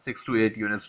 6 to 8 US